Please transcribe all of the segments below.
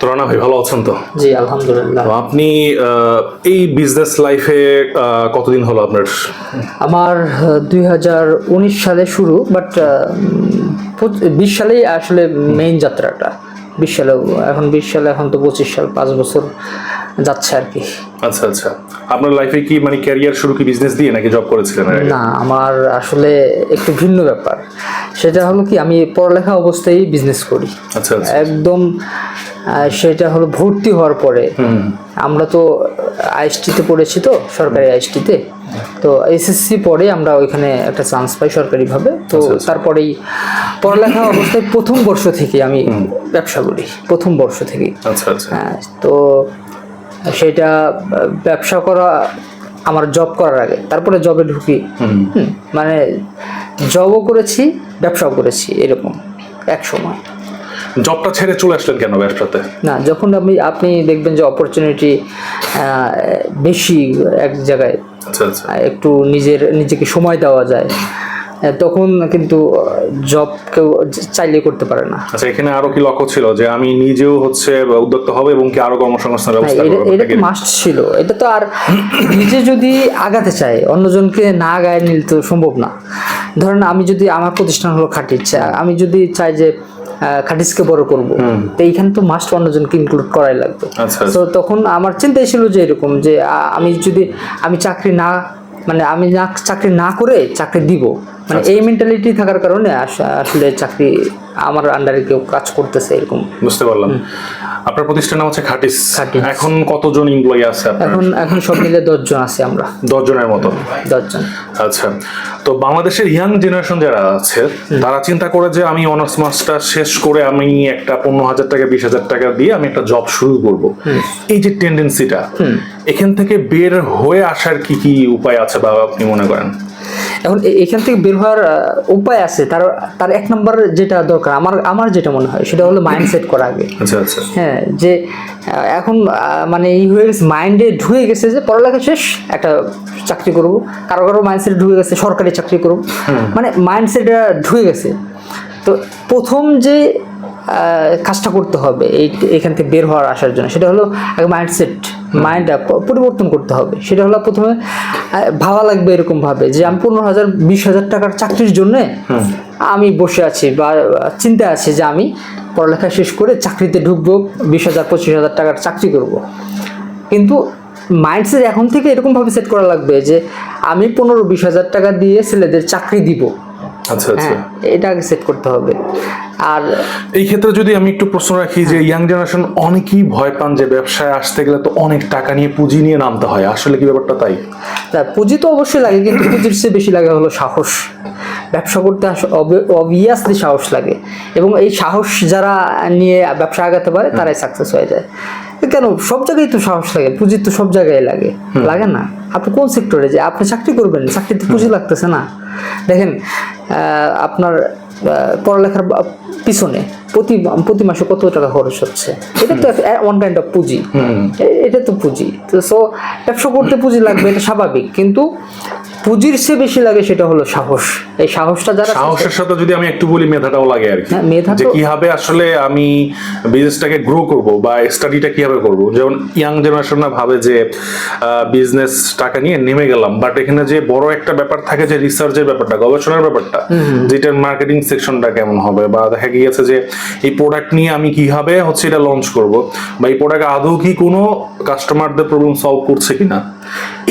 তো রানা ভাই ভালো আছেন তো? জি আলহামদুলিল্লাহ। তো আপনি এই বিজনেস লাইফে কতদিন হলো আপনার? আমার 2019 সালে শুরু, বাট 20 সালেই আসলে মেইন যাত্রাটা। 20 সালে, এখন 20 সালে, এখন তো 25 সাল, 5 বছর যাচ্ছে আর কি। আচ্ছা আচ্ছা, আপনার লাইফে কি মানে ক্যারিয়ার শুরু কি বিজনেস দিয়ে নাকি জব করেছিলেন এর আগে? না, আমার আসলে একটু ভিন্ন ব্যাপার। সেটা হলো কি, আমি পড়ালেখা অবস্থায় বিজনেস করি। আচ্ছা আচ্ছা, একদম সেটা হলো ভর্তি হওয়ার পরে। আমরা তো আইএসটিতে পড়েছি, তো সরকারি আইএসটিতে। তো এসএসসি পরে আমরা ওইখানে একটা চান্স পাই সরকারিভাবে। তো তারপরেই পড়ালেখা অবস্থায় প্রথম বর্ষ থেকে আমি ব্যবসা করি, প্রথম বর্ষ থেকেই। আচ্ছা আচ্ছা, হ্যাঁ, তো সেটা ব্যবসা করা আমার জব করার আগে, তারপরে জবে ঢুকি। মানে জবও করেছি, ব্যবসাও করেছি, এরকম এক সময়। জবটা ছেড়ে চলে আসলেন কেন ব্যবসাতে? না, যখন আপনি দেখবেন যে অপরচুনিটি বেশি এক জায়গায়, আচ্ছা আচ্ছা, একটু নিজেকে সময় দেওয়া যায়, তখন কিন্তু জব কেউ চাইলে করতে পারে না। আচ্ছা, এখানে আরো কি লক্ষ্য ছিল যে আমি নিজেও হচ্ছে উদ্যোক্তা হবে এবং কি আরো কর্মসংস্থানের ব্যবস্থা করব? এটা তো মাস্ট ছিল। এটা তো আর নিজে যদি আগাতে চায়, অন্যজনকে না আগায় নিলে তো সম্ভব না। ধরেন আমি যদি, আমার প্রতিষ্ঠান হলো খাটিস, আমি যদি চাই যে খাটিসকে বড় করবো, তো এইখানে তো মাস্ট অন্যজনকে ইনক্লুড করাই লাগবে। তো তখন আমার চিন্তাই ছিল যে এরকম, যে আমি চাকরি না করে চাকরি দিব, মানে এই মেন্টালিটি থাকার কারণে আসলে চাকরি আমার আন্ডারে কেউ কাজ করতেছে এরকম। বুঝতে পারলাম। আপনার প্রতিষ্ঠান নাম হচ্ছে খাটিস। এখন কতজন এমপ্লয়ি আছে আপনার? এখন সব মিলে 10 জন আছে আমরা। 10 জনের মতো? 10 জন। আচ্ছা, তো বাংলাদেশের ইয়াং জেনারেশন যারা আছে তারা চিন্তা করে যে আমি অনার্স মাস্টার শেষ করে আমি একটা 15,000 টাকা 20,000 টাকা দিয়ে আমি একটা জব শুরু করব। এই যে টেন্ডেন্সিটা, এখান থেকে বের হয়ে আসার কি কি উপায় আছে বা আপনি মনে করেন? এখন এখান থেকে বের হওয়ার উপায় আছে। তার এক নম্বর যেটা দরকার, আমার যেটা মনে হয়, সেটা হলো মাইন্ডসেট করা আগে। আচ্ছা আচ্ছা, হ্যাঁ, যে এখন মানে এই হয়ে গেছে, মাইন্ডে ঢুকে গেছে যে পড়ালেখা শেষ, একটা চাকরি করব। কারো মাইন্ডসেট ঢুকে গেছে সরকারি চাকরি করব, মানে মাইন্ডসেটটা ঢুকে গেছে। তো প্রথম যে কাজটা করতে হবে এখান থেকে বের হওয়ার আসার জন্য, সেটা হলো আগে মাইন্ডটা পরিবর্তন করতে হবে। সেটা হলো প্রথমে ভাবা লাগবে এরকম ভাবে যে আমি 15,000 20,000 টাকার চাকরির জন্য আমি বসে আছি বা চিন্তা আছে যে আমি পড়ালেখা শেষ করে চাকরিতে ঢুকবো, 20,000 25,000 টাকার চাকরি করব। কিন্তু মাইন্ডসেট এখন থেকে এরকম ভাবে সেট করা লাগবে যে আমি 15-20,000 টাকা দিয়ে ছেলেদের চাকরি দিব। আচ্ছা আচ্ছা, এটা আগে সেট করতে হবে। আর এই ক্ষেত্রে যদি আমি একটু প্রশ্ন রাখি, যে ইয়াং জেনারেশন অনেকেই ভয় পান যে ব্যবসায় আসতে গেলে তো অনেক টাকা নিয়ে, পুঁজি নিয়ে নামতে হয়, আসলে কি ব্যাপারটা তাই? পুঁজি তো অবশ্যই লাগে, কিন্তু পুঁজির চেয়ে বেশি লাগে হলো সাহস। ব্যবসা করতে অবভিয়াসলি সাহস লাগে, এবং এই সাহস যারা নিয়ে ব্যবসা আগাতে পারে তারাই সাকসেস হয়ে যায়। কেন, সব জায়গায় তো সাহস লাগে, পুঁজি তো সব জায়গায় লাগে না? আপনি কোন সেক্টরে যে আপনি চাকরি করবেন, চাকরিতে পুঁজি লাগতেছে না? দেখেন, আপনার পড়ালেখার পিছনে প্রতি মাসে কত টাকা খরচ হচ্ছে, এটা তো ওয়ান কাইন্ড অফ পুঁজি। এটা তো পুঁজি। তো সো ব্যবসা করতে পুঁজি লাগবে, এটা স্বাভাবিক, কিন্তু পুঁজির চেয়ে বেশি লাগে সেটা হলো সাহস। এই সাহসটা যারা, সাহসের সাথে যদি আমি একটু বলি, মেধাটাও লাগে আর কি। মেধা যে কিভাবে আসলে আমি বিজনেসটাকে গ্রো করব বা স্টাডিটা কিভাবে করব। যেমন ইয়াং জেনারেশনরা ভাবে যে বিজনেস টাকা নিয়ে নেমে গেলাম, বাট এখানে যে বড় একটা ব্যাপার থাকে যে রিসার্চের ব্যাপারটা, গবেষণার ব্যাপারটা, যেটার মার্কেটিং সেকশনটা কেমন হবে, বা দেখা গিয়েছে যে এই প্রোডাক্ট নিয়ে আমি কিভাবে হচ্ছে এটা লঞ্চ করব, বা এই প্রোডাক্ট আদৌ কি কোনো কাস্টমারদের প্রবলেম সলভ করছে কিনা,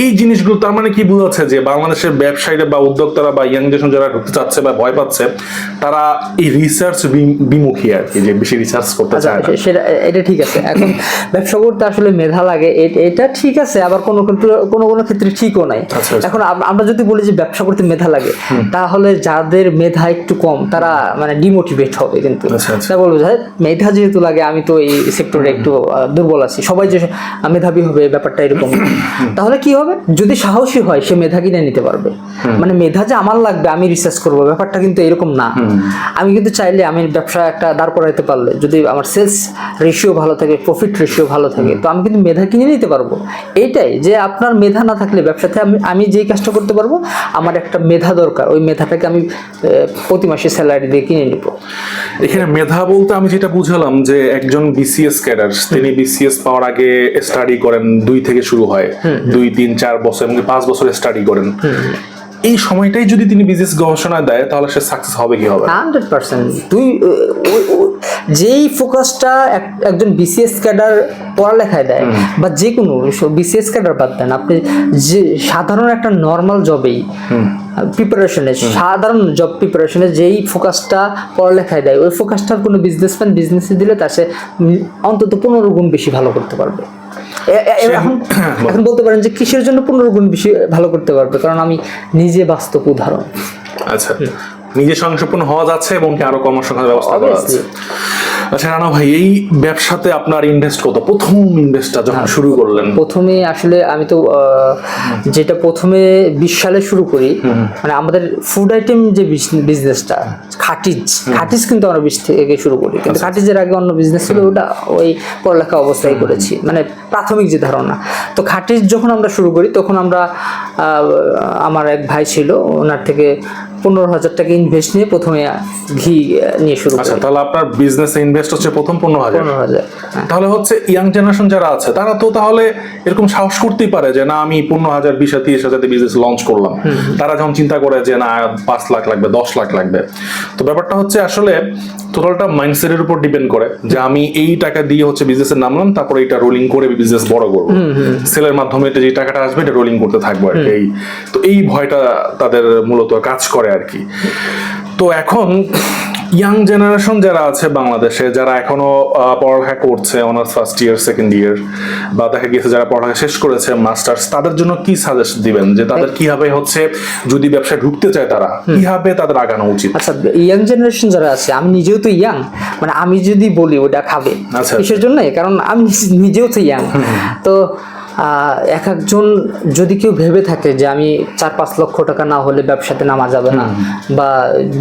এই জিনিসগুলো। তার মানে কি বোঝাচ্ছে যে বাংলাদেশের ব্যবসায়ীরা বা উদ্যোক্তারা বা ইয়াং জেনারেশন যারা ঢুকতে চাচ্ছে বা ভয় পাচ্ছে, তারা এই রিসার্চ বিমুখী আর কি, যে বেশি রিসার্চ করতে চায় না। সেটা, এটা ঠিক আছে। এখন ব্যবসা করতে আসলে মেধা লাগে, এটা ঠিক আছে, আবার কোনো ক্ষেত্রে ঠিকও নাই। এখন আমরা যদি বলি যে ব্যবসা করতে মেধা লাগে, তাহলে যাদের মেধা একটু কম তারা মানে ডিমোটিভেট হবে। কিন্তু তাই বলবো যে মেধা যেহেতু লাগে, আমি তো এই সেক্টরে একটু দুর্বল আছি, সবাই যে মেধাবী হবে ব্যাপারটা এরকম। তাহলে কি হবে, যদি সাহসী হয় সে মেধা কিনে নিতে পারবে। মানে মেধা যে আমার লাগবে আমি রিসার্চ করবো ব্যাপারটা কিন্তু এরকম না। আমি কিন্তু চাইলে আমি ব্যবসা একটা দাঁড় করাইতে পারলে যদি আমার সেলস রেশিও ভালো থাকে, প্রফিট রেশিও ভালো থাকে, তো আমি কিন্তু মেধা কিনে নিতে পারবো। এইটাই যে আপনার মেধা না থাকলে ব্যবসাতে আমি যেই কাজটা করতে পারবো, আমার একটা মেধা দরকার, ওই মেধাটাকে আমি প্রতি মাসে স্যালারি দিয়ে কিনে নিব। এখানে মেধা বলতে আমি যেটা বুঝালাম যে একজন বিসিএস ক্যাডার, তিনি বিসিএস পাওয়ার আগে স্টাডি করেন, 2 থেকে শুরু হয়, 2, 3, 4 বছর এবং 5 বছর স্টাডি করেন। এই সময়টাই যদি তিনি বিজনেস গবেষণা দেয় তাহলে সে সাকসেস হবে কি হবে? 100%। তুই যেই ফোকাসটা একজন বিসিএস ক্যাডার পড়ালেখায় দেয় বা যে কোনো বিসিএস ক্যাডার বাদ দেন, আপনি যে সাধারণ একটা নর্মাল জবেই প্রিপারেশনে, সাধারণ জব প্রিপারেশনে যেই ফোকাসটা পড়ালেখায় দেয়, ওই ফোকাসটার কোনো বিজনেসম্যান বিজনেসে দিলে তার সে অন্তত 15 গুণ বেশি ভালো করতে পারবে। এখন বলতে পারেন যে কিসের জন্য 15 গুণ বেশি ভালো করতে পারবে, কারণ আমি নিজে বাস্তব উদাহরণ। আচ্ছা, নিজে স্বয়ংসম্পূর্ণ হওয়া যাচ্ছে এবং কি আরো কর্মসংস্থানের ব্যবস্থা করা আছে। আচ্ছা রানা ভাই, এই ব্যবসাতে আপনার ইনভেস্ট কত? প্রথম ইনভেস্টটা যখন শুরু করলেন? প্রথমে আসলে আমি তো যেটা প্রথমে 20 সালে শুরু করি, মানে আমাদের ফুড আইটেম যে বিজনেসটা খাটিজ কিন্তু আমরা 20 থেকে শুরু করি, কিন্তু খাটিজের আগে অন্য বিজনেস ছিল, ওটা ওই পড়ালেখা অবস্থায় করেছি, মানে প্রাথমিক যে ধারণা। তো খাটিজ যখন আমরা শুরু করি তখন আমরা আমার এক ভাই ছিল, ওনার থেকে 15,000 টাকা ইনভেস্ট নিয়ে প্রথমে ঘি নিয়ে শুরু করি। আচ্ছা, তাহলে আপনার বিজনেসে ইনভেস্ট হচ্ছে প্রথম 15,000। তাহলে হচ্ছে ইয়াং জেনারেশন যারা আছে তারা তো তাহলে এরকম সাহস করতেই পারে যে না আমি 15,000, 20,000, 30,000 বিজনেস লঞ্চ করলাম। তারা যখন চিন্তা করে যে না 5 লাখ লাগবে, 10 লাখ লাগবে, তো ব্যাপারটা হচ্ছে আসলে টোটালটা মাইন্ডসেটের উপর ডিপেন্ড করে যে আমি এই টাকা দিয়ে হচ্ছে বিজনেসে নামলাম, তারপরে এটা রোলিং করে বিজনেস বড় করবো, সেলের মাধ্যমে যে টাকাটা আসবে এটা রোলিং করতে থাকবো আর কি। তো এই ভয়টা তাদের মূলত কাজ করে আর কি। তো এখন ইয়াং জেনারেশন যারা আছে বাংলাদেশে, যারা এখনো পড়ালেখা করছে, honours first year, second year, বা দেখা গেছে যারা পড়ালেখা শেষ করেছে মাস্টার্স, তাদের জন্য কি সাজেস্ট দিবেন যে তাদের কিভাবে হচ্ছে যদি ব্যবসায় ঢুকতে চায় তারা কিভাবে তাদের আগানো উচিত? আচ্ছা, ইয়াং জেনারেশন যারা আছে, আমি নিজেও তো ইয়াং, মানে আমি যদি বলি ওটা খাবে কিসের জন্য, কারণ আমি নিজেও তো ইয়াং। তো একজন যদি কেউ ভেবে থাকে যে আমি 4-5 লক্ষ টাকা না হলে ব্যবসাতে নামা যাবে না, বা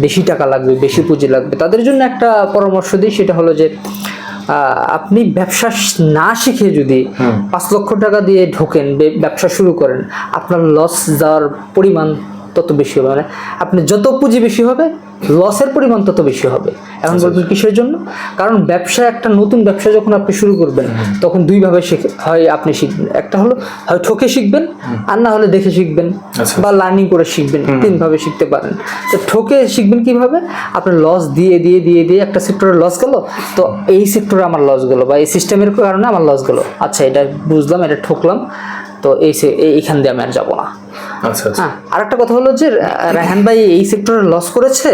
বেশি টাকা লাগবে, বেশি পুঁজি লাগবে, তাদের জন্য একটা পরামর্শ দিই, সেটা হলো যে আপনি ব্যবসা না শিখে যদি 5 লক্ষ টাকা দিয়ে ঢোকেন, ব্যবসা শুরু করেন, আপনার লস যাওয়ার পরিমাণ তত বেশি হবে। মানে আপনি যত পুঁজি বেশি হবে, লসের পরিমাণ তত বেশি হবে। এখন বলবেন কিসের জন্য? কারণ ব্যবসা, একটা নতুন ব্যবসা যখন আপনি শুরু করবেন তখন 2 ভাবে হয় আপনি শিখবেন। একটা হলো হয় ঠকে শিখবেন, আর না হলে দেখে শিখবেন, বা লার্নিং করে শিখবেন। 3 ভাবে শিখতে পারেন। তো ঠকে শিখবেন কিভাবে? আপনার লস দিয়ে দিয়ে দিয়ে দিয়ে একটা সেক্টরে লস গেল, তো এই সেক্টরে আমার লস গেল, বা এই সিস্টেমের কারণে আমার লস গেল, আচ্ছা এটা বুঝলাম, এটা ঠকলাম, তো এইখান দিয়ে আমি আর যাবো না। হ্যাঁ, আরেকটা কথা হলো যে রায়হান ভাই এই সেক্টরে লস করেছে,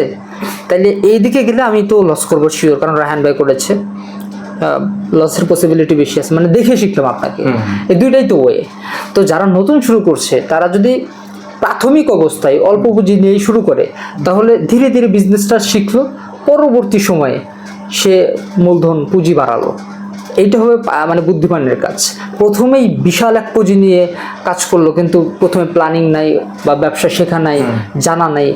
তাইলে এই দিকে গেলে আমি তো লস করবো শিওর, কারণ রায়হান ভাই করেছে, লসের পসিবিলিটি বেশি আছে, মানে দেখে শিখলাম আপনাকে। এই দুইটাই তো ওয়ে। তো যারা নতুন শুরু করছে তারা যদি প্রাথমিক অবস্থায় অল্প পুঁজি নিয়েই শুরু করে, তাহলে ধীরে ধীরে বিজনেসটা শিখলো, পরবর্তী সময়ে সে মূলধন পুঁজি বাড়ালো। এইটা হবে মানে বুদ্ধিমানের কাজ। প্রথমেই বিশাল এক পুঁজি নিয়ে কাজ করলো, কিন্তু প্রথমে প্ল্যানিং নাই বা ব্যবসা শেখা নাই, জানা নাই,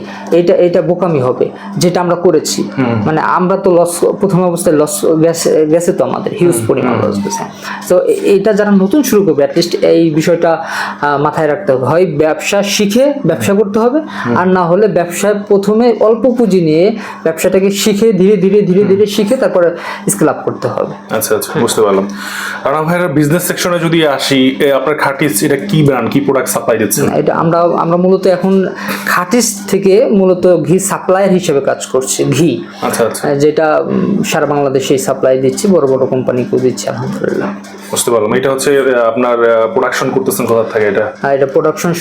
এটা বোকামি হবে, যেটা আমরা করেছি। মানে আমরা তো লস, প্রথম অবস্থায় লস গেছে তো আমাদের হিউজ পরিমাণ লস গেছে। তো এটা যারা নতুন শুরু করবে, অ্যাটলিস্ট এই বিষয়টা মাথায় রাখতে হবে, হয় ব্যবসা শিখে ব্যবসা করতে হবে, আর না হলে ব্যবসায় প্রথমে অল্প পুঁজি নিয়ে ব্যবসাটাকে শিখে ধীরে ধীরে ধীরে ধীরে শিখে তারপরে স্কেল আপ করতে হবে। আচ্ছা আচ্ছা, বুঝতে পারলাম। রানা ভাইয়ের বিজনেস সেকশনে যদি আসি, আপনার খাটিস এটা কি ব্র্যান্ড, কি প্রোডাক্ট সাপ্লাই দিচ্ছেন? এটা আমরা মূলত এখন খাটিস থেকে মূলত ঘি সাপ্লায়ার হিসেবে কাজ করছি। ঘি, আচ্ছা আচ্ছা, যেটা সারা বাংলাদেশে সাপ্লাই দিচ্ছি, বড় বড় কোম্পানিকেও দিচ্ছি আলহামদুলিল্লাহ। বুঝতে পারলাম। এটা হচ্ছে আপনার প্রোডাকশন করতেছেন কোথা থেকে? এটা প্রোডাকশন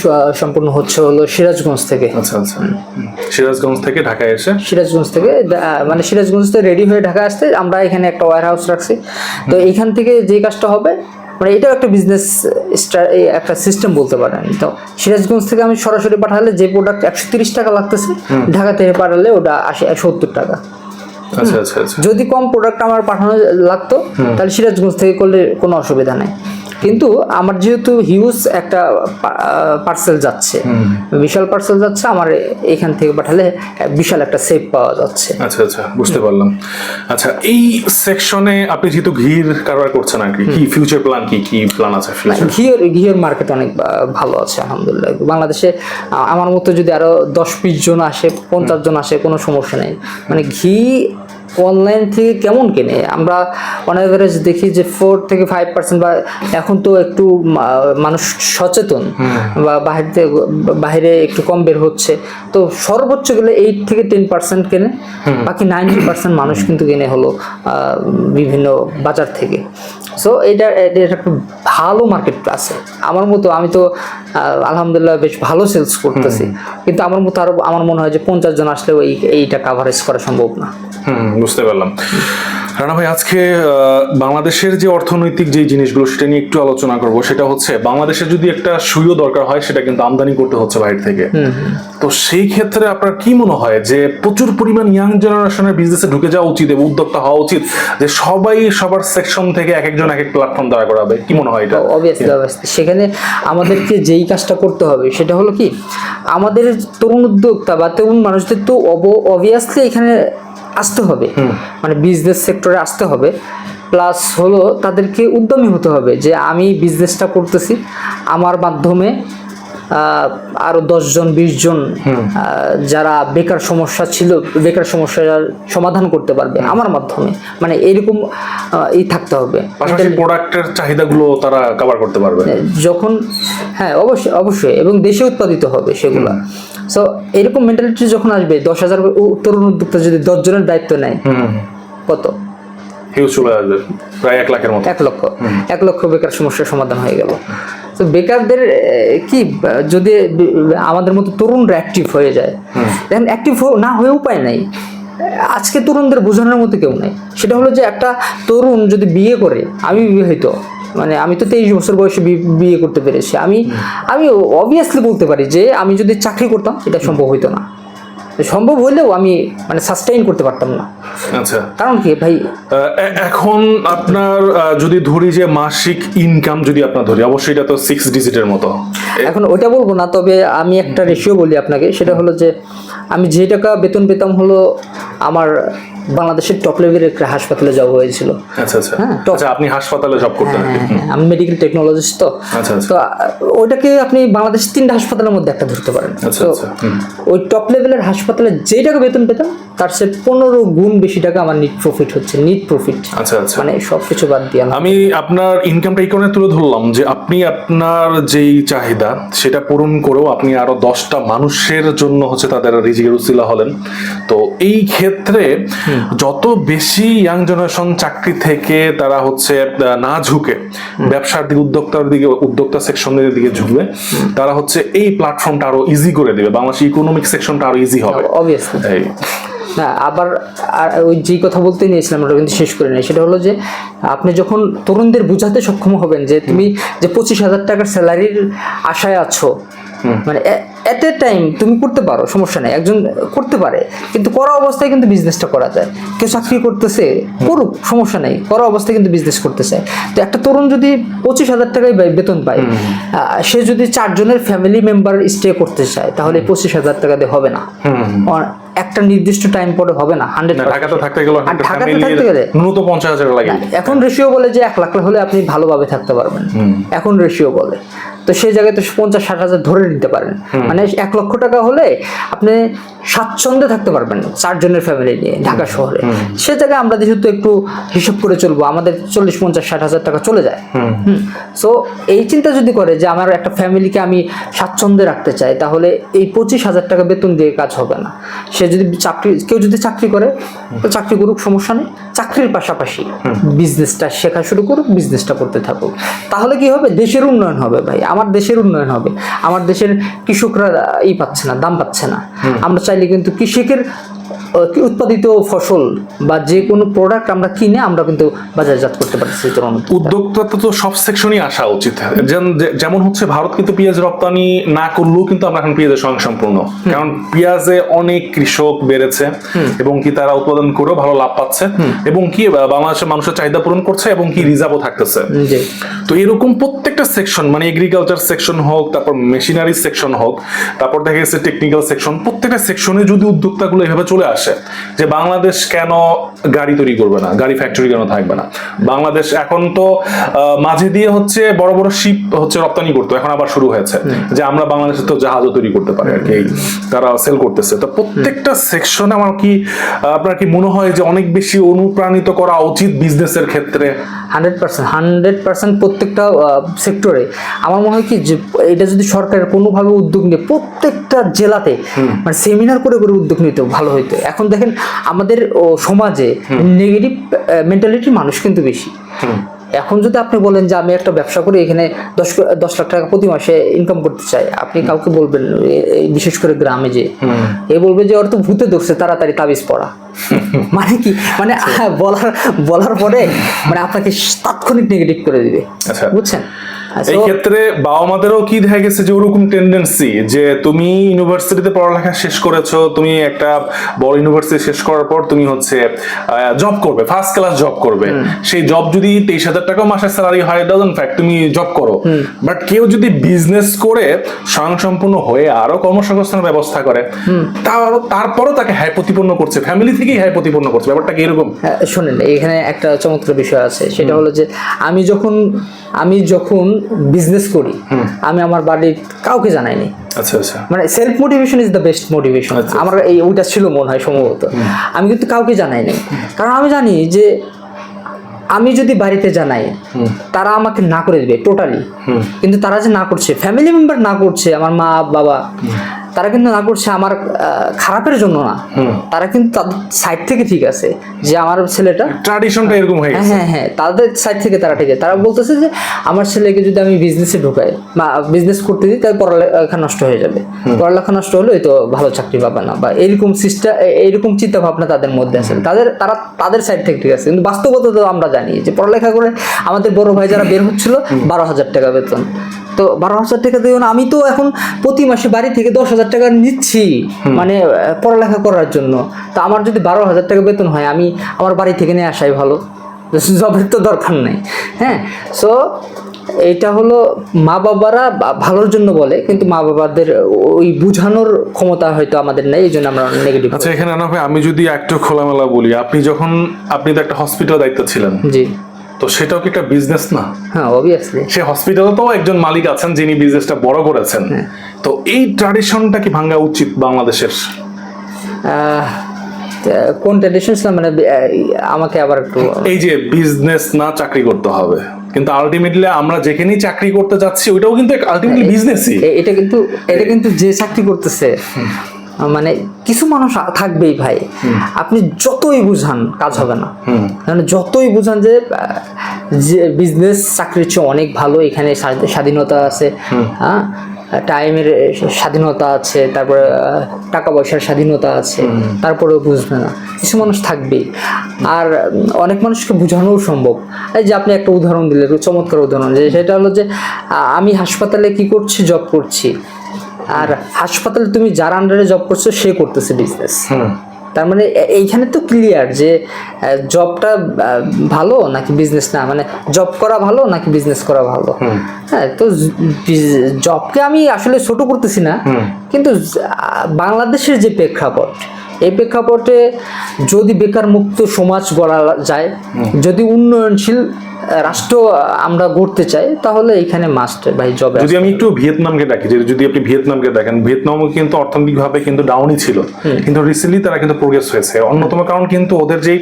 সম্পূর্ণ হচ্ছে হলো সিরাজগঞ্জ থেকে। আচ্ছা আচ্ছা, সিরাজগঞ্জ থেকে ঢাকায় এসে, সিরাজগঞ্জ থেকে মানে সিরাজগঞ্জ থেকে রেডি হয়ে ঢাকা আসতে আমরা এখানে একটা ওয়্যার হাউস রাখছি। তো এইখান থেকে যে কাজটা হবে, মানে এটাও একটা বিজনেস একটা সিস্টেম বলতে পারেন। তো সিরাজগঞ্জ থেকে আমি সরাসরি পাঠালে যে প্রোডাক্ট 130 টাকা লাগতেছে, ঢাকা থেকে পাঠালে ওটা 70 টাকা। আচ্ছা আচ্ছা আচ্ছা, যদি কম প্রোডাক্ট আমার পাঠানো লাগতো তাহলে সিরাজগঞ্জ থেকে করলে কোনো অসুবিধা নেই। কিন্তু আমার যেহেতু হিউজ একটা পার্সেল যাচ্ছে, বিশাল পার্সেল যাচ্ছে, আমার এখান থেকে পাঠালে বিশাল একটা সেভ পাওয়া যাচ্ছে। আচ্ছা আচ্ছা, বুঝতে পারলাম। আচ্ছা, এই সেকশনে আপনি যেহেতু ঘির কারবার করছেন আর কি ফিউচার প্ল্যান, কি প্ল্যান আছে ফিউচার? ঘিয়ের মার্কেট অনেক ভালো আছে আলহামদুলিল্লাহ। বাংলাদেশে আমার মতো যদি আরো 10-20 জন আসে, 50 জন আসে, কোনো সমস্যা নেই। মানে ঘি অনলাইন থেকে কেমন কেনে আমরা অন অ্যাভারেজ দেখি যে 4-5%, বা এখন তো একটু মানুষ সচেতন, বা বাইরে একটু কম বের হচ্ছে, তো সর্বোচ্চ গেলে 8-10% কেনে, বাকি 90% মানুষ কিন্তু কেনে হলো বিভিন্ন বাজার থেকে। সো এটা একটা ভালো মার্কেট আছে। আমার মতো, আমি তো আলহামদুলিল্লাহ বেশ ভালো সেলস করতেছি, কিন্তু আমার মতো আরো আমার মনে হয় যে 50 জন আসলেও এইটা কাভারেজ করা সম্ভব না। বুঝতে পারলাম। রানা ভাই, আজকে বাংলাদেশের যে অর্থনৈতিক যে জিনিসগুলো সেটা নিয়ে একটু আলোচনা করব। সেটা হচ্ছে বাংলাদেশের যদি একটা সুইও দরকার হয়, সেটা কিন্তু আমদানি করতে হচ্ছে বাইরে থেকে। তো সেই ক্ষেত্রে আপনার কি মনে হয় যে প্রচুর পরিমাণ ইয়াং জেনারেশনের বিজনেসে ঢুকে যাওয়া উচিত এবং উদ্যোক্তা হওয়া উচিত, যে সবাই সবার সেকশন থেকে এক একজন এক এক প্ল্যাটফর্ম দাঁড়া করাবে? কি মনে হয় এটা? অবভিয়াসলি সেখানে আমাদেরকে যেই কাজটা করতে হবে সেটা হলো কি, আমাদের তরুণ উদ্যোক্তা বা তরুণ মানুষদের তো অবভিয়াসলি এখানে আসতে হবে, মানে বিজনেস সেক্টরে আসতে হবে। প্লাস হলো তাদেরকে উদ্যমী হতে হবে যে আমি বিজনেসটা করতেছি, আমার মাধ্যমে আরো 10 জন 20 জন যারা বেকার সমস্যা ছিল, বেকার সমস্যার সমাধান করতে পারবে আমার মাধ্যমে, মানে এরকম থাকতে হবে। পাশাপাশি প্রোডাক্টের চাহিদাগুলো তারা কভার করতে পারবে যখন, হ্যাঁ অবশ্যই, এবং দেশে উৎপাদিত হবে সেগুলো। সো এরকম মেন্টালিটি যখন আসবে, 10,000 তরুণ উদ্যোক্তা যদি 10 জনের দায়িত্ব নেয়, কত হিউজ চলে আসবে, প্রায় 1 লাখের মতো। 1 লক্ষ বেকার সমস্যার সমাধান হয়ে গেল। তো বেকারদের কি, যদি আমাদের মতো তরুণরা অ্যাক্টিভ হয়ে যায়, এখন অ্যাক্টিভ না হয়ে উপায় নাই। আজকে তরুণদের বোঝানোর মতো কেউ নাই। সেটা হলো যে একটা তরুণ যদি বিয়ে করে, আমি বিবাহিত, মানে আমি তো 23 বছর বয়সে বিয়ে করতে পেরেছি, আমি অবভিয়াসলি বলতে পারি যে আমি যদি চাকরি করতাম এটা সম্ভব হইতো না। সম্ভব হইলেও আমি মানে সাস্টেইন করতে পারতাম না। আচ্ছা, কারণ কি ভাই, এখন আপনার যদি ধরি যে মাসিক ইনকাম যদি আপনার ধরি, অবশ্যই এটা তো 6 ডিজিটের মতো। এখন ওটা বলবো না, তবে আমি একটা রেশিও বলি আপনাকে। সেটা হলো যে আমি যে টাকা বেতন পেতাম হলো, আমার বাংলাদেশের টপ লেভেলের একটা হাসপাতালে জব হয়েছিল। আচ্ছা আচ্ছা, আচ্ছা, আপনি হাসপাতালে জব করতেন? আমি মেডিকেল টেকনোলজিস্ট। তো তো ওইটাকে আপনি বাংলাদেশের 3টা হাসপাতালের মধ্যে একটা ধরতে পারেন। তো ওই টপ লেভেলের হাসপাতালে যে টাকা বেতন পেতাম তার সে 15 গুণ বেশি টাকা আমার নিট প্রফিট হচ্ছে, নিট প্রফিট। আচ্ছা আচ্ছা, মানে সবকিছু বাদ দিয়ে আমি আপনার ইনকামটা এই কারণে তুলে ধরলাম যে আপনি আপনার যেই চাহিদা সেটা পূরণ করেও আপনি আরো 10টা মানুষের জন্য হচ্ছে তাদের রিজিকের উসিলা হলেন। তো এই ক্ষেত্রে যত বেশি ইয়াং জেনারেশন চাকরি থেকে তারা হচ্ছে না ঝুঁকে ব্যবসার দিকে, উদ্যোক্তা সেকশনের দিকে ঝুঁকবে, তারা হচ্ছে এই প্ল্যাটফর্মটা আরো ইজি করে দেবে, বাংলাদেশের ইকোনমিক সেকশনটা আরো ইজি হবে। অবভিয়াসলি না, আবার ওই যেই কথা বলতে নিয়েছিলাম ওটা কিন্তু শেষ করে নেই। সেটা হলো যে আপনি যখন তরুণদের বোঝাতে সক্ষম হবেন যে তুমি যে 25,000 টাকার স্যালারির আশায় আছো, মানে এট এ টাইম তুমি করতে পারো, সমস্যা নেই, একজন করতে পারে, কিন্তু করা অবস্থায় কিন্তু বিজনেসটা করা যায়। কেউ চাকরি করতেছে, করুক, সমস্যা নেই, করা অবস্থায় কিন্তু বিজনেস করতে চায়। তো একটা তরুণ যদি 25,000 টাকায় বেতন পায়, সে যদি 4 জনের ফ্যামিলি মেম্বার স্টে করতে চায়, তাহলে 25,000 টাকা দিয়ে হবে না, একটা নির্দিষ্ট টাইম পরে হবে না। 100 ঢাকাতে থাকতে গেলে ন্যূনতম 50,000 লাগে। এখন রেশিও বলে যে 1 লাখ হলে আপনি ভালোভাবে থাকতে পারবেন, এখন রেশিও বলে। তো সেই জায়গায় তো 50-60 ধরে নিতে পারেন, মানে 1 লক্ষ টাকা হলে আপনি স্বাচ্ছন্দ্যে থাকতে পারবেন 4 জনের ফ্যামিলি নিয়ে ঢাকা শহরে। সে জায়গায় আমরা যেহেতু একটু হিসাব করে চলবো, আমাদের 40-50-60 টাকা চলে যায়। সো এই চিন্তা যদি করে যে আমার একটা ফ্যামিলিকে আমি স্বাচ্ছন্দ্যে রাখতে চাই, তাহলে এই 25,000 টাকা বেতন দিয়ে কাজ হবে না। সে যদি কেউ যদি চাকরি করে তো চাকরি করুক, সমস্যা নেই, চাকরির পাশাপাশি বিজনেসটা শেখা শুরু করুক, বিজনেসটা করতে থাকুক। তাহলে কি হবে, দেশের উন্নয়ন হবে ভাই, আমার দেশের উন্নয়ন হবে। আমার দেশের কৃষকরা পাচ্ছে না, দাম পাচ্ছে না। আমরা চাইলে কিন্তু কৃষকের উৎপাদিত ফসল বা যে কোনো প্রোডাক্ট আমরা কিনে আমরা কিন্তু বাজারজাত করতে পারছি তরুণ উদ্যোক্তা তো সব সেকশনই আসা উচিত। যেমন হচ্ছে ভারত কিন্তু পেঁয়াজ রপ্তানি না করলেও কিন্তু আমরা এখন পেঁয়াজের স্বয়ংসম্পূর্ণ, কারণ পেঁয়াজে অনেক কৃষক বেড়েছে এবং কি তারা উৎপাদন করেও ভালো লাভ পাচ্ছে এবং কি বাংলাদেশের মানুষের চাহিদা পূরণ করছে এবং কি রিজার্ভও থাকতেছে। তো এরকম প্রত্যেকটা সেকশন মানে এগ্রিকালচার সেকশন হোক, তারপর মেশিনারি সেকশন হোক, তারপর দেখা গেছে টেকনিক্যাল সেকশন, প্রত্যেকটা সেকশনে যদি উদ্যোক্তাগুলো এভাবে চলে আসে যে বাংলাদেশ কেন গাড়ি তৈরি করবে না, গাড়ি ফ্যাক্টরি কেন থাকবে না, বাংলাদেশ এখন তো মাঝে দিয়ে হচ্ছে বড় বড় শিপ হচ্ছে রপ্তানি করতো, এখন আবার শুরু হয়েছে যে আমরা বাংলাদেশে তো জাহাজও তৈরি করতে পারি আর কি, তারা সেল করতেছে। তো প্রত্যেকটা সেকশনে আমার কি আপনার কি মনে হয় যে অনেক বেশি অনুপ্রাণিত করা উচিত বিজনেসের ক্ষেত্রে? 100% প্রত্যেকটা সেক্টরে আমার মনে হয় কি যে এটা যদি সরকারের কোনোভাবে উদ্যোগ নিয়ে প্রত্যেকটা জেলাতে মানে সেমিনার করে করে উদ্যোগ নিতে ভালো হইতো। এখন দেখেন আমাদের সমাজে নেগেটিভ মেন্টালিটির মানুষ কিন্তু বেশি। এখন যদি আপনি বলেন যে আমি একটা ব্যবসা করে এখানে 10 লাখ টাকা প্রতি মাসে ইনকাম করতে চাই, আপনি কাউকে বলবেন, বিশেষ করে গ্রামে যে বলবে যে ওর তো ভূতে ধরছে, তাড়াতাড়ি তাবিজ পড়া। মানে কি মানে বলার পরে মানে আপনাকে তাৎক্ষণিক নেগেটিভ করে দিবে, বুঝছেন? এই ক্ষেত্রে বাবা মাদেরও কি দেখা গেছে যে ওরকম টেন্ডেন্সি যে তুমি ইউনিভার্সিটিতে পড়ালেখা শেষ করেছো, তুমি একটা বড় ইউনিভার্সিটি শেষ করার পর তুমি হচ্ছে জব করবে, ফার্স্ট ক্লাস জব করবে, সেই জব যদি 23,000 টাকা মাসের স্যালারি হয়, ডাজন্ট ফ্যাক্ট তুমি জব করো। বাট কেউ যদি বিজনেস করে স্বয়ংসম্পূর্ণ হয়ে আরো কর্মসংস্থানের ব্যবস্থা করে, তারপরও তাকে হাই প্রতিপন্ন করছে, ফ্যামিলি থেকেই হাই প্রতিপন্ন করছে, ব্যাপারটা কি এরকম? শোনেন, এখানে একটা চমৎকার বিষয় আছে, সেটা হলো যে আমি যখন বিজনেস করি আমি আমার বাড়ির কাউকে জানাইনি। আচ্ছা আচ্ছা, মানে self motivation is the best motivation. আমার ওইটা ছিল মনে হয় সম্ভবত। আমি কিন্তু কাউকে জানাই নাই, কারণ আমি জানি যে আমি যদি বাড়িতে জানাই তারা আমাকে না করে দিবে টোটালি। কিন্তু তারা যে না করছে, ফ্যামিলি মেম্বার না করছে, আমার মা বাবা, তারা কিন্তু না করছে আমার খারাপের জন্য না, তারা কিন্তু তাদের সাইড থেকে ঠিক আছে যে আমার ছেলেটা ট্র্যাডিশনটা এরকম হয়ে গেছে। হ্যাঁ, তাদের সাইড থেকে তারা ঠিক আছে। তারা বলতেছে যে আমার ছেলেকে যদি আমি বিজনেসে ঢুকাই বা বিজনেস করতে দিই তাহলে পড়ালেখা নষ্ট হয়ে যাবে, পড়ালেখা নষ্ট হলে তো ভালো চাকরি পাবে না, বা এরকম সিস্টেম, এইরকম চিন্তা ভাবনা তাদের মধ্যে আছে। তাদের সাইড থেকে ঠিক আছে, কিন্তু বাস্তবতা তো আমরা জানি যে পড়ালেখা করে আমাদের বড় ভাই যারা বের হচ্ছিল 12,000 টাকা বেতন, তো 12,000 টাকা দিয়ে আমি তো এখন প্রতি মাসে বাড়ি থেকে 10,000 টাকা নিচ্ছি মানে পড়ালেখা করার জন্য। তো আমার যদি 12,000 টাকা বেতন হয়, আমি আমার বাড়ি থেকে নিয়ে আসাই ভালো, জবের তো দরকার নেই। হ্যাঁ, সো এইটা হলো মা বাবারা ভালোর জন্য বলে, কিন্তু মা বাবাদের ওই বুঝানোর ক্ষমতা হয়তো আমাদের নেই, এই জন্য আমরা নেগেটিভ। আচ্ছা, এখানে আমি যদি একটু খোলামেলা বলি, আপনি তো একটা হসপিটাল দায়িত্ব ছিলেন, জি, তো সেটাও কি একটা বিজনেস না? হ্যাঁ, অবভিয়াসলি। সে হসপিটালে তো একজন মালিক আছেন যিনি বিজনেসটা বড় করেছেন। তো এই ট্র্যাডিশনটা কি ভাঙা উচিত বাংলাদেশের? কোন ট্র্যাডিশন মানে আমাকে আবার একটু, এই যে বিজনেস না চাকরি করতে হবে, কিন্তু আলটিমেটলি আমরা যেখানেই চাকরি করতে যাচ্ছি ওইটাও কিন্তু আলটিমেটলি বিজনেসই। এটা কিন্তু যে চাকরি করতেছে মানে কিছু মানুষ থাকবেই ভাই, আপনি যতই বুঝান কাজ হবে না। মানে যতই বুঝান যে বিজনেস চাকরির চেয়ে অনেক ভালো, এখানে স্বাধীনতা আছে, হ্যাঁ, টাইমের স্বাধীনতা আছে, তারপরে টাকা পয়সার স্বাধীনতা আছে, তারপরেও বুঝবে না, কিছু মানুষ থাকবেই। আর অনেক মানুষকে বোঝানোও সম্ভব। এই যে আপনি একটা উদাহরণ দিলেন, চমৎকার উদাহরণ, যে সেটা হলো যে আমি হাসপাতালে কি করছি, জব করছি, আর হাসপাতালে তুমি যার আন্ডারে জব করছো সে করতেছে বিজনেস। তার মানে এইখানে তো ক্লিয়ার যে জবটা ভালো নাকি বিজনেস না, মানে জব করা ভালো নাকি বিজনেস করা ভালো। হ্যাঁ, তো জবকে আমি আসলে ছোট করতেছি না, কিন্তু বাংলাদেশের যে প্রেক্ষাপট, এই প্রেক্ষাপটে যদি বেকার মুক্ত সমাজ গড়া যায়, যদি উন্নয়নশীল রাষ্ট্র আমরা গড়তে চাই, তাহলে এখানে মাস্ট ভাই জব। যদি আমি একটু ভিয়েতনামকে দেখি, যদি আপনি ভিয়েতনামকে দেখেন, ভিয়েতনামও কিন্তু অর্থনৈতিকভাবে কিন্তু ডাউনই ছিল, কিন্তু রিসেন্টলি তারা কিন্তু প্রোগ্রেস হয়েছে। অন্যতম কারণ কিন্তু ওদের যে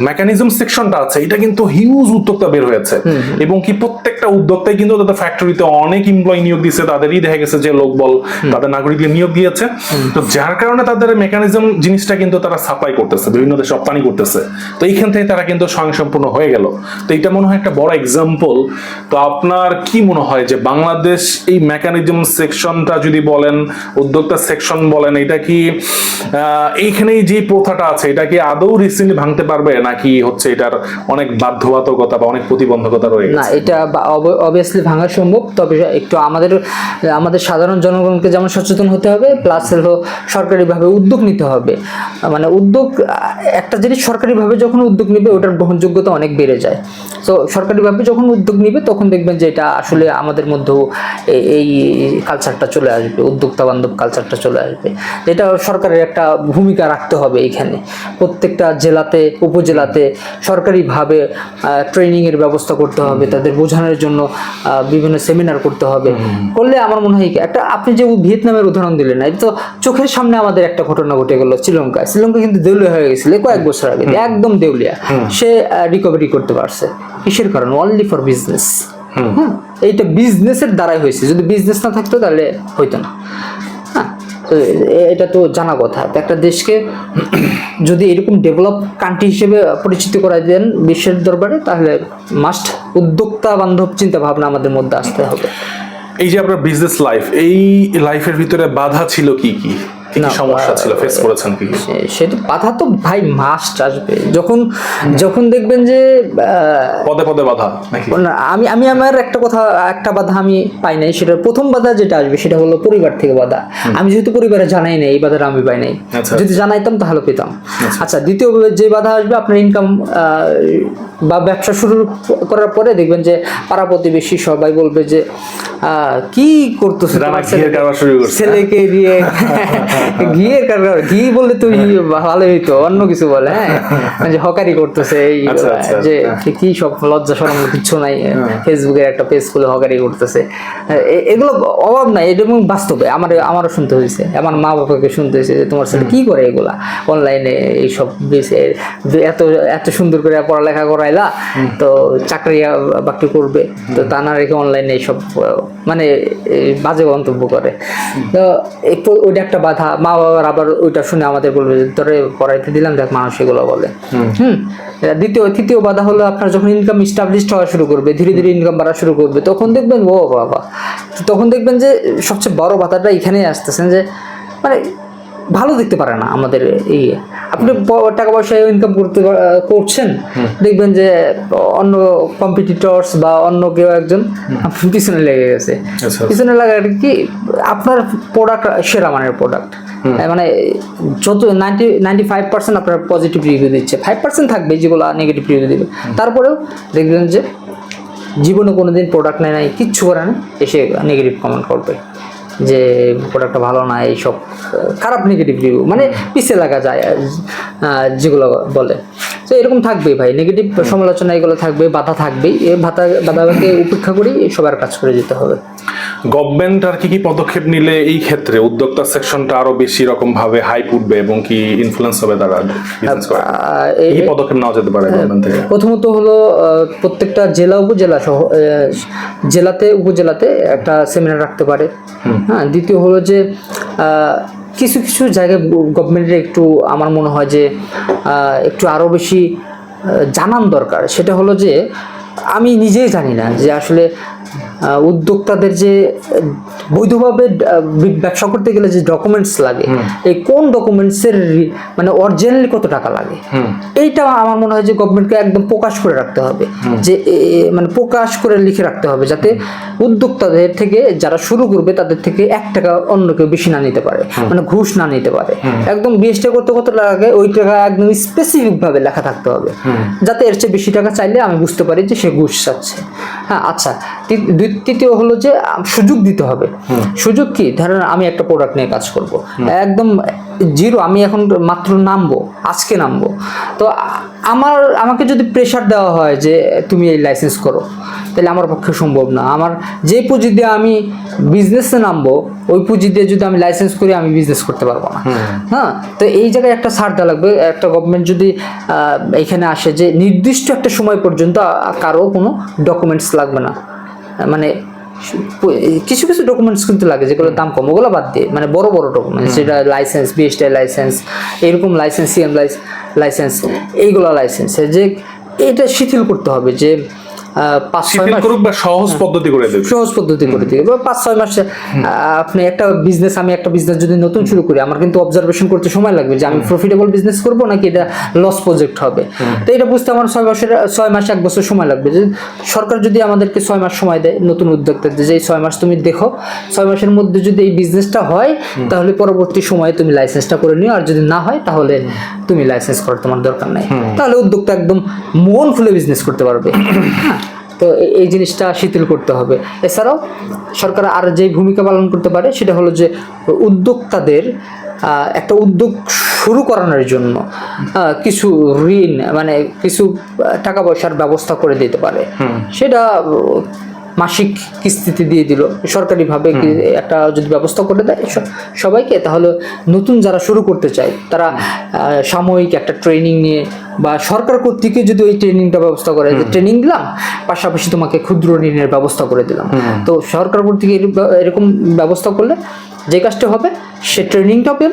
মেকানিজম সেকশনটা আছে, এটা কিন্তু হিউজ উদ্যোক্তা বের হয়েছে, এবং কি প্রত্যেকটা উদ্যোক্তাই কিন্তু তাদের ফ্যাক্টরিতে অনেক এমপ্লয়ি নিয়োগ দিচ্ছে, তাদেরই দেখা গেছে যে লোকবল তাদের নাগরিকদের নিয়োগ দিয়েছে। তো যার কারণে তাদের মেকানিজম জিনিসটা কিন্তু তারা সাপ্লাই করতেছে, বিভিন্ন দেশে রপ্তানি করতেছে। তো এইখান থেকে তারা কিন্তু স্বয়ংসম্পূর্ণ হয়ে গেল। তো এটা মনে হয় হয় একটা বড় এক্সাম্পল। তো আপনার কি মনে হয় যে বাংলাদেশ এই মেকানিজম সেকশনটা যদি বলেন, উদ্যোক্তা সেকশন বলেন, এটা কি এইখানেই যে প্রথাটা আছে এটা কি আদৌ রিসেন্টলি ভাঙতে পারবে, নাকি হচ্ছে এটার অনেক বাধ্যবাধকতা বা অনেক প্রতিবন্ধকতা রয়ে না, গেছে? এটা অবভিয়াসলি ভাঙা সম্ভব, তবে একটু আমাদের সাধারণ জনগণকে যেমন সচেতন হতে হবে, প্লাস হলো সরকারিভাবে উদ্যোগ নিতে হবে। মানে উদ্যোগ, একটা জিনিস সরকারিভাবে যখন উদ্যোগ নিবে ওটার গ্রহণযোগ্যতা অনেক বেড়ে যায়। তো সরকারিভাবে যখন উদ্যোগ নিবে তখন দেখবেন যে এটা আসলে আমাদের মধ্যেও এই কালচারটা চলে আসবে, উদ্যোক্তা বান্ধব কালচারটা চলে আসবে। এটা সরকারের একটা ভূমিকা রাখতে হবে এইখানে। প্রত্যেকটা জেলাতে, উপজেলাতে সরকারিভাবে ট্রেনিংয়ের ব্যবস্থা করতে হবে, তাদের বোঝানোর জন্য বিভিন্ন সেমিনার করতে হবে। করলে আমার মনে হয় একটা, আপনি যে ভিয়েতনামের উদাহরণ দিলেন, এটা তো চোখের সামনে আমাদের একটা ঘটনা ঘটে গেল। শ্রীলঙ্কা কিন্তু দেউলিয়া হয়ে গেছিল কয়েক বছর আগে, একদম দেউলিয়া। সে রিকভারি করতে পারছে কিসের কারণ? Only for business. এইটা বিজনেসের দ্বারাই হয়েছে, যদি বিজনেস না থাকতো তাহলে হইতো না। হ্যাঁ, তো এটা তো জানা কথা। একটা দেশকে যদি এরকম ডেভেলপ কান্ট্রি হিসেবে পরিচিত করা দেন বিশ্বের দরবারে, তাহলে মাস্ট উদ্যোক্তা বান্ধব চিন্তা ভাবনা আমাদের মধ্যে আসতে হবে। এই যে আপনার বিজনেস লাইফ, এই লাইফের ভিতরে বাধা ছিল কি কি? কি কি সমস্যা ছিল, ফেস করেছেন কি কি? সেটা বাধা তো ভাই মাস্ট আসবে। যখন দেখবেন যে পদে পদে বাধা নাকি? না, আমি আমার একটা বাধা আমি পাই নাই। সেটা প্রথম বাধা যেটা আসবে সেটা হলো পরিবার থেকে বাধা। আমি যেহেতু পরিবারে জানাই নাই, এই বাধাটা আমি পাই নাই। যদি জানাইতাম তাহলে পেতাম। আচ্ছা, দ্বিতীয় যে বাধা আসবে, আপনার ইনকাম বা ব্যবসা শুরু করার পরে দেখবেন যে পাড়া প্রতিবেশী সবাই বলবে যে কি করতেছে ছেলেকে দিয়ে। ঘিয়ের কারবার, ঘি বললে তো ভালোই হইতো, অন্য কিছু বলে। হ্যাঁ, যে হকারি করতেছে, এই যে কি সব লজ্জা শরম কিচ্ছু নাই, ফেসবুকের একটা পেজ খুলে হকারি করতেছে। এগুলো অভাব নাই, এটা এবং বাস্তবে আমারও শুনতে হয়েছে, আমার মা বাবাকে শুনতে হয়েছে যে তোমার ছেলে কি করে এগুলা অনলাইনে, এইসব এত এত সুন্দর করে পড়ালেখা করাইলা, তো চাকরি বাকরি করবে, তো তা না রেখে অনলাইনে এইসব মানে বাজে মন্তব্য করে। তো ওইটা একটা বাধা। মা বাবার আবার ওইটা শুনে আমাদের বলবে যে তোরে পড়াইতে দিলাম, দেখ মানুষ এগুলো বলে। তৃতীয় বাধা হলো আপনার যখন ইনকাম এস্টাবলিশড হওয়া শুরু করবে, ধীরে ধীরে ইনকাম বাড়া শুরু করবে, তখন দেখবেন ও বাবা, তখন দেখবেন যে সবচেয়ে বড় বাধাটা এখানেই আসতেছেন যে মানে ভালো দেখতে পারে না আমাদের এই। আপনি টাকা পয়সা ইনকাম করছেন, দেখবেন যে অন্য কম্পিটিটরস বা অন্য কেউ একজন পিছনে লেগে গেছে। পিছনে লাগার কি, আপনার প্রোডাক্ট সেরা মানের প্রোডাক্ট, মানে যত 95% আপনার পজিটিভ রিভিউ দিচ্ছে, 5% থাকবে যেগুলো নেগেটিভ রিভিউ দিবে। তারপরেও দেখবেন যে জীবনে কোনোদিন প্রোডাক্ট নেয় নাই, কিচ্ছু করে না, এসে নেগেটিভ কমেন্ট করবে যে প্রোডাক্টটা ভালো না, এইসব খারাপ নেগেটিভ রিভিউ, মানে পিছিয়ে লাগা যায় যেগুলো বলে। তো এরকম থাকবেই ভাই, নেগেটিভ সমালোচনা এগুলো থাকবে, বাধা থাকবেই। এই বাধাকে উপেক্ষা করেই সবার কাজ করে যেতে হবে। গভর্নমেন্ট আর কি পদক্ষেপ নিলে এই ক্ষেত্রে উদ্যোক্তা সেকশনটা আরো বেশি রকম ভাবে হাইপ উঠবে এবং কি ইনফ্লুয়েন্স হবে তারা বিজনেস করে? এই পদক্ষেপ নেওয়া যেতে পারে গভর্নমেন্ট থেকে? প্রথমত হলো প্রত্যেকটা জেলা উপজেলা সহ জেলাতে উপজেলাতে একটা সেমিনার রাখতে পারে। হ্যাঁ, দ্বিতীয় হলো যে কিছু কিছু জায়গায় গভর্নমেন্টের একটু, আমার মনে হয় যে একটু আরো বেশি জানান দরকার। সেটা হলো যে আমি নিজেই জানি না যে আসলে উদ্যোক্তাদের যে বৈধভাবে ব্যবসা করতে গেলে যে ডকুমেন্টস লাগে, এই কোন ডকুমেন্টসের মানে অরিজিনালি কত টাকা লাগে, এইটা আমার মনে হয় যে গভর্নমেন্টকে একদম প্রকাশ করে রাখতে হবে, যে মানে প্রকাশ করে লিখে রাখতে হবে, যাতে উদ্যোক্তাদের থেকে যারা শুরু করবে তাদের থেকে 1 টাকা অন্য কেউ বেশি না নিতে পারে, মানে ঘুষ না নিতে পারে। একদম 20 টাকা করতে কত লাগে ওই টাকা একদম স্পেসিফিক ভাবে লেখা থাকতে হবে, যাতে এর চেয়ে বেশি টাকা চাইলে আমি বুঝতে পারি যে সে ঘুষ চাচ্ছে। হ্যাঁ, আচ্ছা, তৃতীয় হলো যে সুযোগ দিতে হবে। সুযোগ কি, ধরেন আমি একটা প্রোডাক্ট নিয়ে কাজ করব, একদম জিরো, আমি এখন মাত্র নামবো, আজকে নামবো, তো আমাকে যদি প্রেশার দেওয়া হয় যে তুমি এই লাইসেন্স করো, তাহলে আমার পক্ষে সম্ভব না। আমার যে পুঁজি দিয়ে আমি বিজনেসে নামবো, ওই পুঁজি দিয়ে যদি আমি লাইসেন্স করি, আমি বিজনেস করতে পারবো না। হ্যাঁ, তো এই জায়গায় একটা ছাড় দেওয়া লাগবে। একটা গভর্নমেন্ট যদি এখানে আসে যে নির্দিষ্ট একটা সময় পর্যন্ত কারো কোনো ডকুমেন্টস লাগবে না, মানে কিছু কিছু ডকুমেন্টস কিন্তু লাগে যেগুলোর দাম কম, ওগুলো বাদ দিয়ে মানে বড় বড় ডকুমেন্টস, যেটা লাইসেন্স, বিএসটি লাইসেন্স, এরকম লাইসেন্স, সিএম লাইসেন্স, এইগুলো লাইসেন্স যে এটা শিথিল করতে হবে, যে 5-6 শিথিল মাস করুক বা সহজ পদ্ধতি করে দেবে। সহজ পদ্ধতি করে দিবে, বা 5-6 মাসে আপনি আমি একটা বিজনেস যদি নতুন শুরু করি, আমার কিন্তু অবজারভেশন করতে সময় লাগবে যে আমি প্রফিটেবল বিজনেস করব নাকি এটা লস প্রজেক্ট হবে। তো এটা বুঝতে আমার 6 মাস 1 বছর সময় লাগবে। যে সরকার যদি আমাদেরকে 6 মাস সময় দেয়, নতুন উদ্যোক্তাদের যে 6 মাস তুমি দেখো, 6 মাসের মধ্যে যদি এই বিজনেসটা হয় তাহলে পরবর্তী সময়ে তুমি লাইসেন্সটা করে নিও, আর যদি না হয় তাহলে তুমি লাইসেন্স করার তোমার দরকার নাই। তাহলে উদ্যোক্তা একদম মন খুলে বিজনেস করতে পারবে। হ্যাঁ, তো এই জিনিসটা শিথিল করতে হবে। এছাড়াও সরকার আর যে ভূমিকা পালন করতে পারে সেটা হলো যে উদ্যোক্তাদের একটা উদ্যোগ শুরু করানোর জন্য কিছু ঋণ, মানে কিছু টাকা পয়সার ব্যবস্থা করে দিতে পারে। সেটা মাসিক কিস্তিতে দিয়ে দিল সরকারিভাবে, একটা যদি ব্যবস্থা করে দেয় সবাইকে, তাহলে নতুন যারা শুরু করতে চায় তারা সাময়িক একটা ট্রেনিং নিয়ে, বা সরকার কর্তৃক যদি ওই ট্রেনিংটা ব্যবস্থা করে, যে ট্রেনিং দিলাম পাশাপাশি তোমাকে ক্ষুদ্র ঋণের ব্যবস্থা করে দিলাম। তো সরকার কর্তৃক এরকম ব্যবস্থা করলে যে কাজটা হবে, সে ট্রেনিংটাও পেল,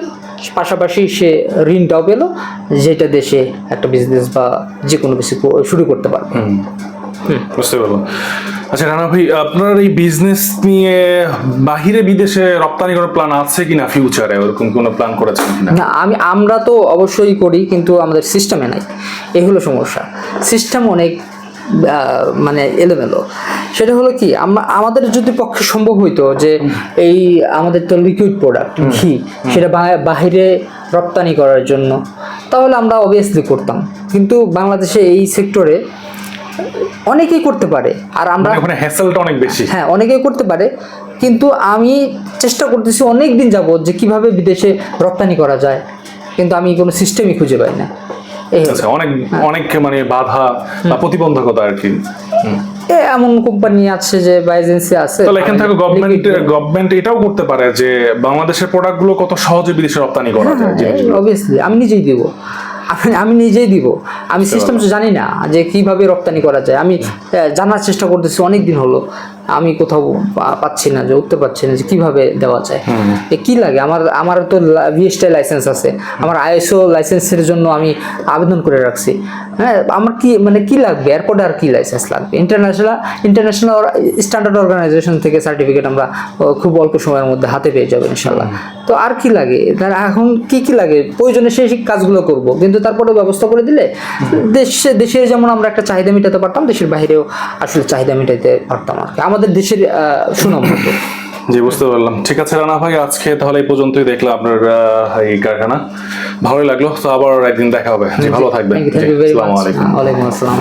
পাশাপাশি সে ঋণটাও পেল, যেটা দেশে একটা বিজনেস বা যে কোনো কিছু শুরু করতে পারবে। বুঝতে পারবো। আচ্ছা রানা ভাই, আপনার এই বিজনেস নিয়ে বাহিরে বিদেশে রপ্তানি করার প্ল্যান আছে কিনা ফিউচারে? ওরকম কোনো প্ল্যান করেছেন কিনা? না, আমরা তো অবশ্যই করি, কিন্তু আমাদের সিস্টেমে নাই, এই হলো সমস্যা। সিস্টেম অনেক মানে এলোমেলো। সেটা হলো কি, আমাদের যদি পক্ষে সম্ভব হইতো যে এই আমাদের তো লিকুইড প্রোডাক্ট ঘি, সেটা বাহিরে রপ্তানি করার জন্য, তাহলে আমরা অবভিয়াসলি করতাম। কিন্তু বাংলাদেশে এই সেক্টরে অনেকেই করতে পারে, আর আমরা ওখানে হ্যাসেলটা অনেক বেশি। হ্যাঁ, অনেকেই করতে পারে, কিন্তু আমি চেষ্টা করতেছি অনেক দিন যাবত যে কিভাবে বিদেশে রপ্তানি করা যায়, কিন্তু আমি কোনো সিস্টেমই খুঁজে পাই না। আচ্ছা, অনেক মানে বাধা বা প্রতিবন্ধকতা আর কি। এমন কোম্পানি আছে যে, বা এজেন্সি আছে, তাহলে এখান থেকে গভর্নমেন্ট এটাও করতে পারে যে বাংলাদেশের প্রোডাক্টগুলো কত সহজে বিদেশে রপ্তানি করা যায়। অবভিয়াসলি আমি নিজেই দিব, আমি সিস্টেম জানি না যে কিভাবে রপ্তানি করা যায়। আমি জানার চেষ্টা করতেছি অনেক দিন হলো, আমি কোথাও পাচ্ছি না, যে উঠতে পারছি না যে কিভাবে দেওয়া যায়। কি লাগে আমার তো বিএসটি লাইসেন্স আছে, আমার আইএসও লাইসেন্সের জন্য আমি আবেদন করে রাখছি। হ্যাঁ, আমার কি লাগবে, এয়ারপোর্টে আর কি লাইসেন্স লাগবে? ইন্টারন্যাশনাল স্ট্যান্ডার্ড অর্গানাইজেশন থেকে সার্টিফিকেট আমরা খুব অল্প সময়ের মধ্যে হাতে পেয়ে যাবো ইনশাল্লাহ। তো আর কি লাগে, এখন কি লাগে, প্রয়োজনে সেই কাজগুলো করব, কিন্তু তারপরে ব্যবস্থা করে দিলে দেশের যেমন আমরা একটা চাহিদা মেটাতে পারতাম, দেশের বাইরেও আসলে চাহিদা মেটাতে পারতাম আর কি, আমাদের দেশের সুনাম হতো। জি, বুঝতে পারলাম। ঠিক আছে রানা ভাই, আজকে তাহলে এই পর্যন্তই দেখলাম আপনার এই কারখানা। ভালোই লাগলো। তো আবার একদিন দেখা হবে। জি, ভালো থাকবেন। আসসালামু আলাইকুম। ওয়ালাইকুম আসসালাম।